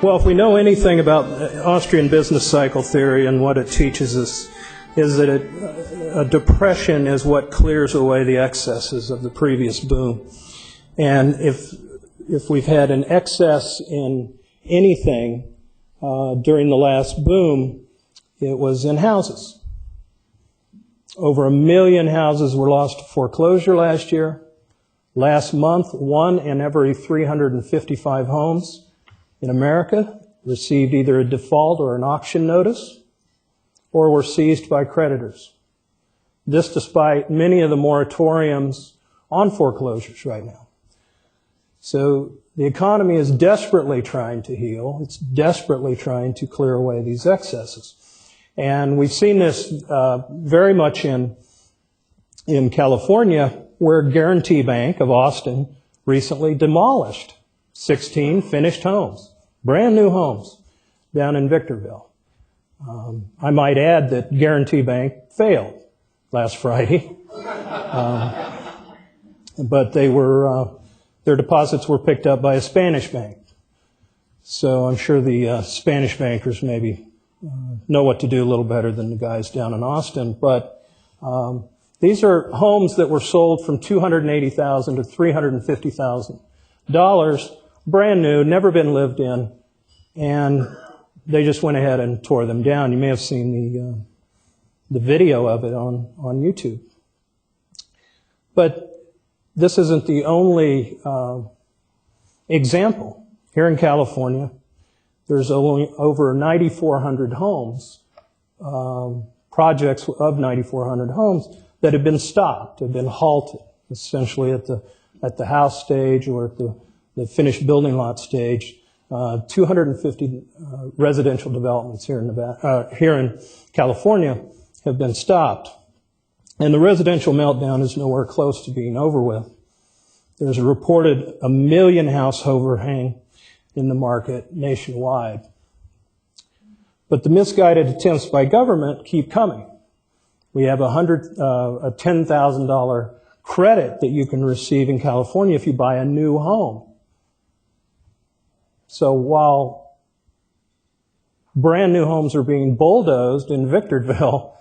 Well, if we know anything about Austrian business cycle theory and what it teaches us, is that a depression is what clears away the excesses of the previous boom. And if we've had an excess in anything during the last boom, it was in houses. Over 1 million houses were lost to foreclosure last year. Last month, 1 in every 355 homes in America received either a default or an auction notice, or were seized by creditors. This despite many of the moratoriums on foreclosures right now. So the economy is desperately trying to heal. It's desperately trying to clear away these excesses. And we've seen this very much in California, where Guarantee Bank of Austin recently demolished 16 finished homes, brand new homes, down in Victorville. I might add that Guarantee Bank failed last Friday, but their deposits were picked up by a Spanish bank. So I'm sure the Spanish bankers maybe know what to do a little better than the guys down in Austin. But these are homes that were sold from $280,000 to $350,000, brand new, never been lived in, and they just went ahead and tore them down. You may have seen the video of it on YouTube. But this isn't the only example. Here in California, there's only over 9,400 homes, projects of 9,400 homes that have been stopped, have been halted, essentially at the house stage or at the finished building lot stage. 250 residential developments here in California have been stopped. And the residential meltdown is nowhere close to being over with. There's a reported 1 million house overhang in the market nationwide. But the misguided attempts by government keep coming. We have a $10,000 credit that you can receive in California if you buy a new home. So while brand new homes are being bulldozed in Victorville,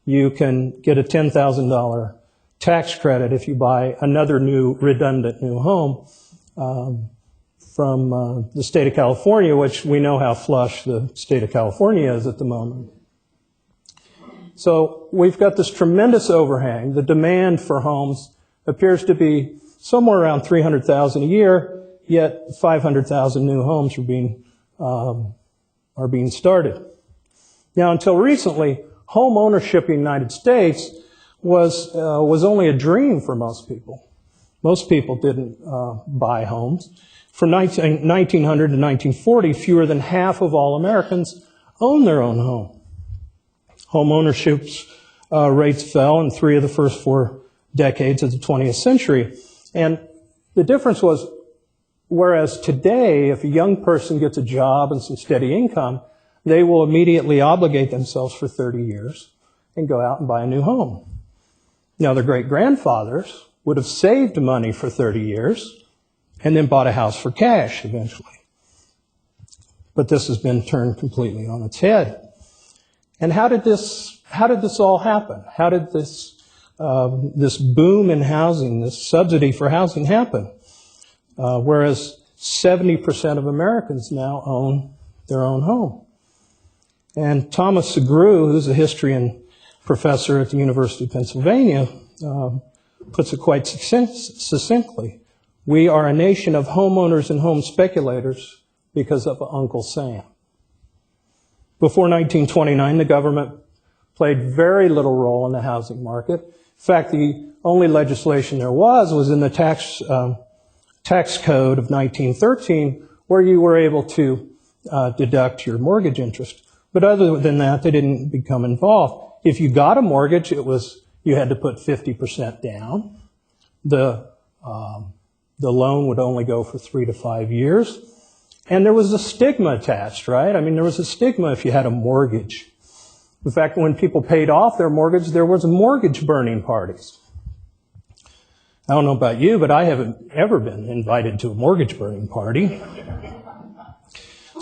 you can get a $10,000 tax credit if you buy another redundant new home from the state of California, which we know how flush the state of California is at the moment. So we've got this tremendous overhang. The demand for homes appears to be somewhere around 300,000 a year, yet 500,000 new homes are being started. Now, until recently, home ownership in the United States was only a dream for most people. Most people didn't buy homes. From 1900 to 1940, fewer than half of all Americans owned their own home. Home ownership rates fell in 3 of the first 4 decades of the 20th century. And the difference was, whereas today, if a young person gets a job and some steady income, they will immediately obligate themselves for 30 years and go out and buy a new home. Now, their great-grandfathers would have saved money for 30 years and then bought a house for cash eventually. But this has been turned completely on its head. And how did this all happen? How did this boom in housing, this subsidy for housing happen? Whereas 70% of Americans now own their own home. And Thomas Segru, who's a history and professor at the University of Pennsylvania, puts it quite succinctly. We are a nation of homeowners and home speculators because of Uncle Sam. Before 1929, the government played very little role in the housing market. In fact, the only legislation there was in the tax code of 1913, where you were able to deduct your mortgage interest. But other than that, they didn't become involved. If you got a mortgage, you had to put 50% down. The loan would only go for 3 to 5 years. And there was a stigma attached, right? I mean, there was a stigma if you had a mortgage. In fact, when people paid off their mortgage, there was mortgage burning parties. I don't know about you, but I haven't ever been invited to a mortgage burning party.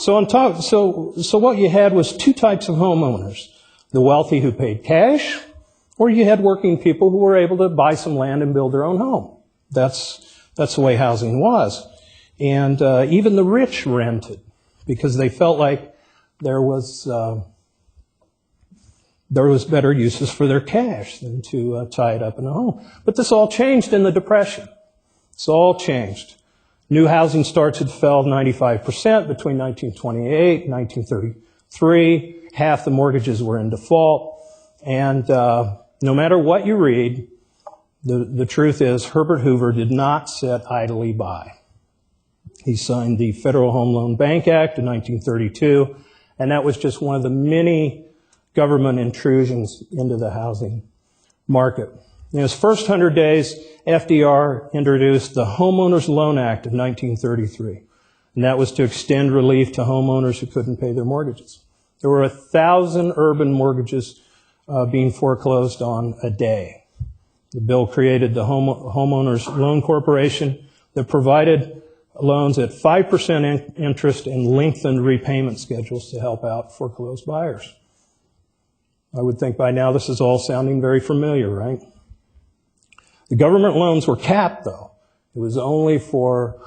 So what you had was two types of homeowners: the wealthy who paid cash, or you had working people who were able to buy some land and build their own home. That's the way housing was. And even the rich rented because they felt like there was better uses for their cash than to tie it up in a home. But this all changed in the Depression. It's all changed. New housing starts had fell 95% between 1928 and 1933. Half the mortgages were in default. And no matter what you read, the truth is Herbert Hoover did not sit idly by. He signed the Federal Home Loan Bank Act in 1932, and that was just one of the many government intrusions into the housing market. In his first 100 days, FDR introduced the Homeowners Loan Act of 1933, and that was to extend relief to homeowners who couldn't pay their mortgages. There were 1,000 urban mortgages being foreclosed on a day. The bill created the Homeowners Loan Corporation that provided loans at 5% interest and lengthened repayment schedules to help out foreclosed buyers. I would think by now this is all sounding very familiar, right? The government loans were capped, though. It was only for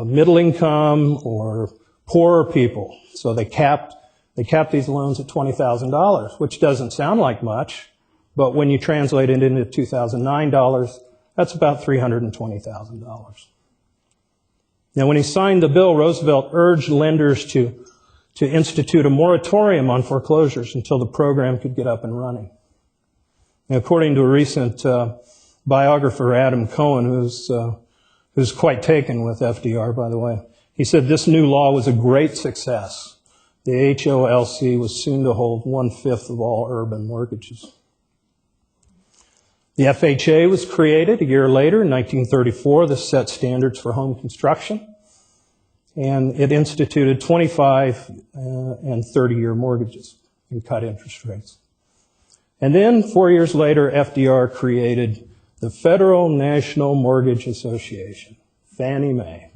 middle income or poorer people. So they capped these loans at $20,000, which doesn't sound like much, but when you translate it into 2009 dollars, that's about $320,000. Now, when he signed the bill, Roosevelt urged lenders to institute a moratorium on foreclosures until the program could get up and running. Now, according to a recent biographer, Adam Cohen, who's quite taken with FDR, by the way, he said this new law was a great success. The HOLC was soon to hold 1/5 of all urban mortgages. The FHA was created a year later, in 1934. This set standards for home construction, and it instituted 25 and 30-year mortgages and cut interest rates. And then 4 years later, FDR created the Federal National Mortgage Association, Fannie Mae.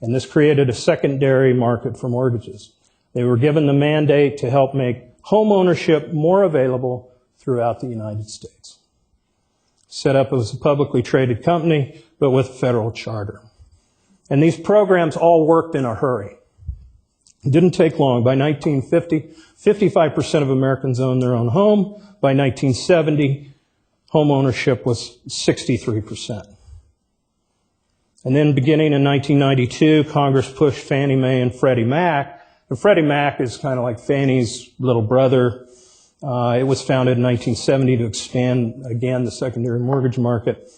And this created a secondary market for mortgages. They were given the mandate to help make home ownership more available throughout the United States. Set up as a publicly traded company, but with a federal charter. And these programs all worked in a hurry. It didn't take long. By 1950, 55% of Americans owned their own home. By 1970, home ownership was 63%. And then beginning in 1992, Congress pushed Fannie Mae and Freddie Mac. And Freddie Mac is kind of like Fannie's little brother. It was founded in 1970 to expand, again, the secondary mortgage market.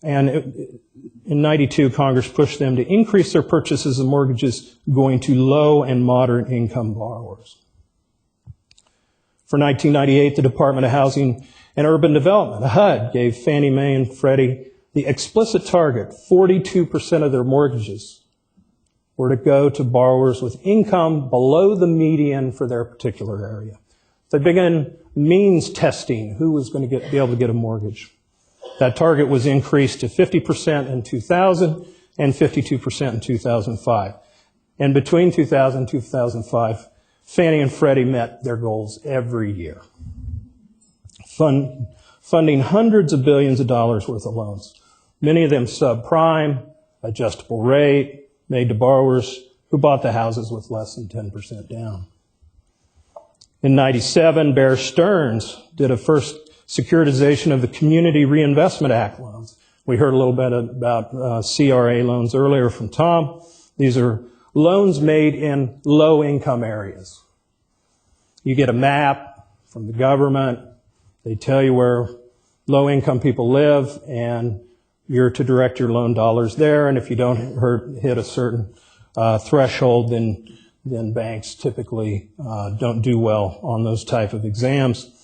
And in 92, Congress pushed them to increase their purchases of mortgages going to low and moderate income borrowers. For 1998, the Department of Housing and Urban Development, HUD, gave Fannie Mae and Freddie the explicit target: 42% of their mortgages were to go to borrowers with income below the median for their particular area. They began means testing who was going to be able to get a mortgage. That target was increased to 50% in 2000 and 52% in 2005. And between 2000 and 2005, Fannie and Freddie met their goals every year, funding hundreds of billions of dollars worth of loans, many of them subprime, adjustable rate, made to borrowers who bought the houses with less than 10% down. In 97, Bear Stearns did a first securitization of the Community Reinvestment Act loans. We heard a little bit about CRA loans earlier from Tom. These are loans made in low-income areas. You get a map from the government. They tell you where low-income people live, and you're to direct your loan dollars there. And if you don't hit a certain threshold, then banks typically don't do well on those type of exams.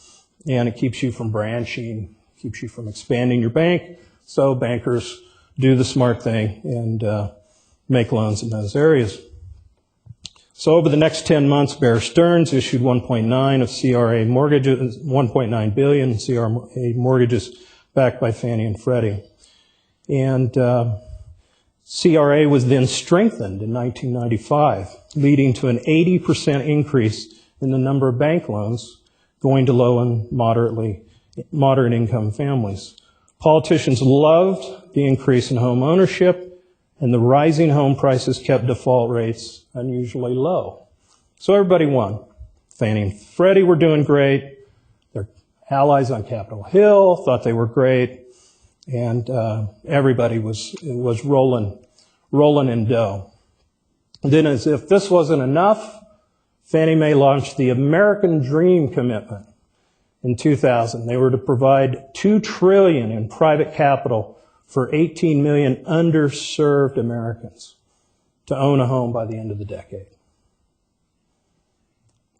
And it keeps you from branching, keeps you from expanding your bank. So bankers do the smart thing and make loans in those areas. So over the next 10 months, Bear Stearns issued 1.9 of CRA mortgages, 1.9 billion CRA mortgages backed by Fannie and Freddie. And CRA was then strengthened in 1995, leading to an 80% increase in the number of bank loans going to low and moderate income families. Politicians loved the increase in home ownership, and the rising home prices kept default rates unusually low. So everybody won. Fannie and Freddie were doing great. Their allies on Capitol Hill thought they were great. And everybody was rolling in dough. And then, as if this wasn't enough, Fannie Mae launched the American Dream Commitment in 2000. They were to provide $2 trillion in private capital for 18 million underserved Americans to own a home by the end of the decade.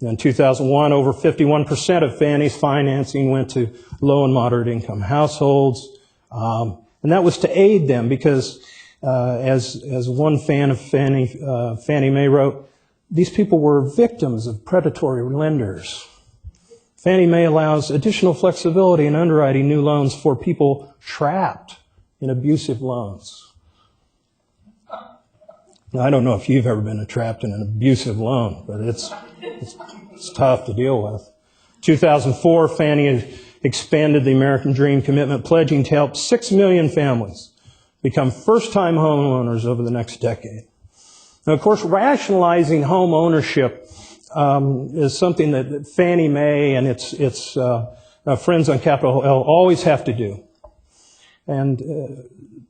In 2001, over 51% of Fannie's financing went to low and moderate income households. And that was to aid them because, as one fan of Fannie Mae wrote, these people were victims of predatory lenders. Fannie Mae allows additional flexibility in underwriting new loans for people trapped in abusive loans. Now, I don't know if you've ever been trapped in an abusive loan, but it's tough to deal with. 2004, Fannie expanded the American Dream Commitment, pledging to help 6 million families become first-time homeowners over the next decade. Now, of course, rationalizing home ownership is something that Fannie Mae and its friends on Capitol Hill always have to do. And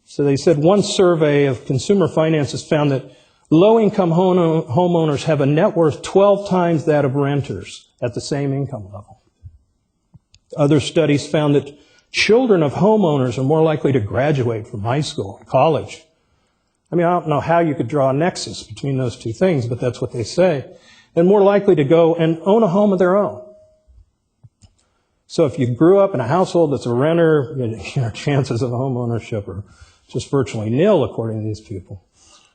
so they said one survey of consumer finances found that low-income homeowners have a net worth 12 times that of renters at the same income level. Other studies found that children of homeowners are more likely to graduate from high school and college. I mean, I don't know how you could draw a nexus between those two things, but that's what they say. And more likely to go and own a home of their own. So if you grew up in a household that's a renter, your chances of home ownership are just virtually nil, according to these people.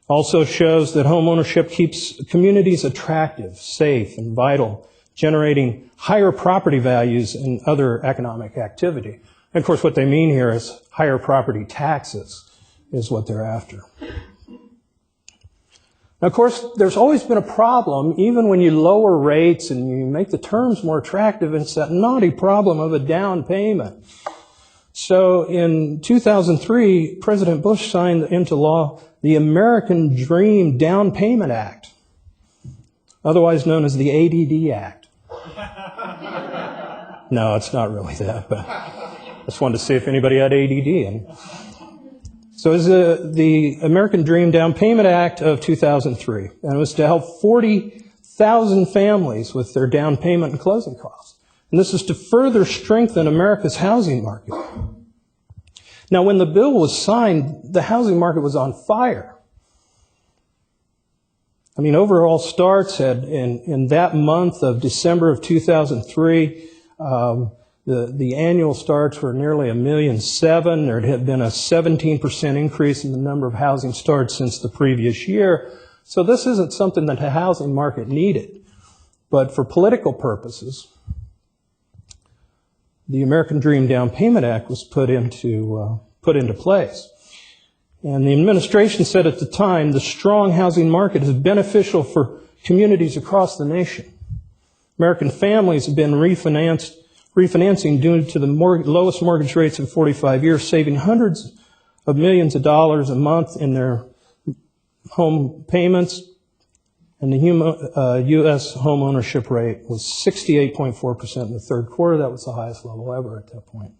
Also shows that home ownership keeps communities attractive, safe, and vital, generating higher property values and other economic activity. And of course, what they mean here is higher property taxes is what they're after. Now, of course, there's always been a problem, even when you lower rates and you make the terms more attractive, it's that naughty problem of a down payment. So in 2003, President Bush signed into law the American Dream Down Payment Act, otherwise known as the ADD Act. No, it's not really that, but I just wanted to see if anybody had ADD. So it was the American Dream Down Payment Act of 2003, and it was to help 40,000 families with their down payment and closing costs. And this is to further strengthen America's housing market. Now, when the bill was signed, the housing market was on fire. I mean, overall starts had, in that month of December of 2003, the annual starts were nearly 1.7 million. There had been a 17% increase in the number of housing starts since the previous year. So this isn't something that the housing market needed. But for political purposes, the American Dream Down Payment Act was put into place. And the administration said at the time, the strong housing market is beneficial for communities across the nation. American families have been refinancing due to the lowest mortgage rates in 45 years, saving hundreds of millions of dollars a month in their home payments. And the U.S. home ownership rate was 68.4% in the third quarter. That was the highest level ever at that point.